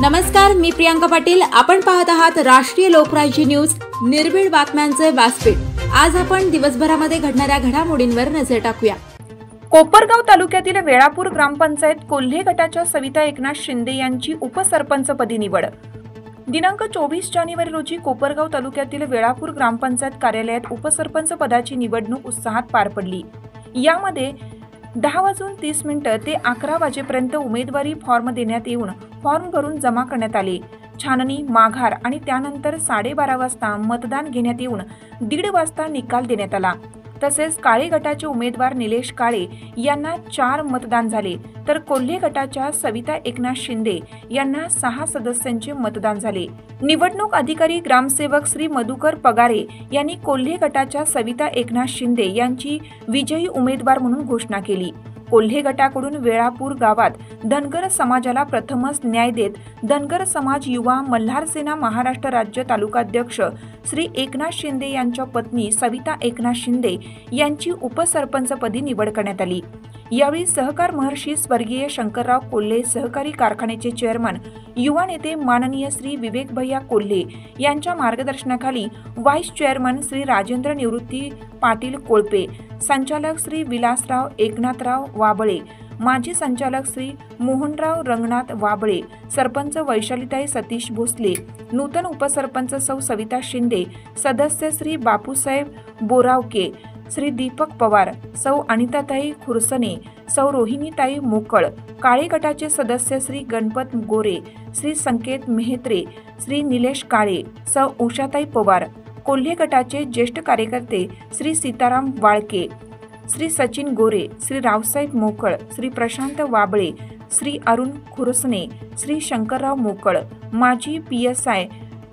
नमस्कार, मी प्रियांका पाटील। आपण पाहत आहात राष्ट्रीय लोकराज्य न्यूज, निर्भीड बातम्यांचे व्यासपीठ। आज आपण दिवसभरामध्ये घडणाऱ्या घडामोडींवर नजर टाकूया। कोपरगाव तालुक्यातील वेळापूर ग्रामपंचायत कोल्हे गटाच्या सविता एकनाथ शिंदे यांची उपसरपंचपदी निवड। दिनांक 24 जानेवारी रोजी कोपरगाव तालुक्यातील वेळापूर ग्रामपंचायत कार्यालयात उपसरपंच पदाची निवडणूक उत्साहात पार पडली। यामध्ये 10:30 ते 11 वाजेपर्यंत उमेदवारी फॉर्म देण्यात येऊन फॉर्म भरून जमा करण्यात आले। छाननी, माघार आणि त्यानंतर 12:30 वाजता मतदान घेण्यात येऊन 1:30 वाजता निकाल देण्यात आला। तसेच काळे गटाचे उमेदवार निलेश काळे यांना 4 मतदान झाले, तर कोल्हे गटाच्या सविता एकनाथ शिंदे यांना 6 सदस्यांचे मतदान झाले। निवडणूक अधिकारी ग्रामसेवक श्री मधुकर पगारे यांनी कोल्हे गटाच्या सविता एकनाथ शिंदे यांची विजयी उमेदवार म्हणून घोषणा केली। कोल्हे गटाकडून वेळापूर गावात धनगर समाजाला प्रथमच न्याय देत धनगर समाज युवा मल्हार सेना महाराष्ट्र राज्य तालुकाध्यक्ष श्री एकनाथ शिंदे यांच्या पत्नी सविता एकनाथ शिंदे यांची उपसरपंचपदी निवड करण्यात आली। यावेळी सहकार महर्षी स्वर्गीय शंकरराव कोल्हे सहकारी कारखान्याचे चेअरमन युवा नेते माननीय श्री विवेक भैया कोल्हे यांच्या मार्गदर्शनाखाली व्हाईस चेअरमन श्री राजेंद्र निवृत्ती पाटील कोळपे, संचालक श्री विलासराव एकनाथराव वाबळे, माजी संचालक श्री मोहनराव रंगनाथ वाबळे, सरपंच वैशालीताई सतीश भोसले, नूतन उपसरपंच सौ सविता शिंदे, सदस्य श्री बापूसाहेब बोरावके, श्री दीपक पवार, सौ अनिताताई खुरसने, सौ रोहिणीताई मोकळ, काळे गटाचे सदस्य श्री गणपत गोरे, श्री संकेत मेहत्रे, श्री निलेश काळे, सौ उषाताई पवार, कोल्हे गटाचे ज्येष्ठ कार्यकर्ते श्री सीताराम वाळके, श्री सचिन गोरे, श्री रावसाहेब मोकळ, श्री प्रशांत वाबळे, श्री अरुण खुरसने, श्री शंकरराव मोकळ, माजी PSI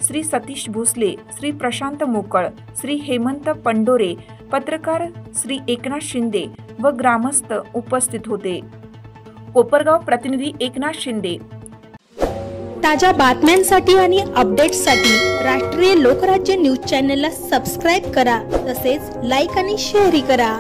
श्री सतीश भोसले, श्री प्रशांत मोकळ, श्री हेमंत पंडोरे, पत्रकार श्री एकनाथ शिंदे व ग्रामस्थ उपस्थित होते। कोपरगाव प्रतिनिधी एकनाथ शिंदे। ताज्या बातम्यांसाठी आणि अपडेट्ससाठी राष्ट्रीय लोकराज्य न्यूज चॅनलला सबस्क्राईब करा, तसेच लाईक आणि शेअर करा।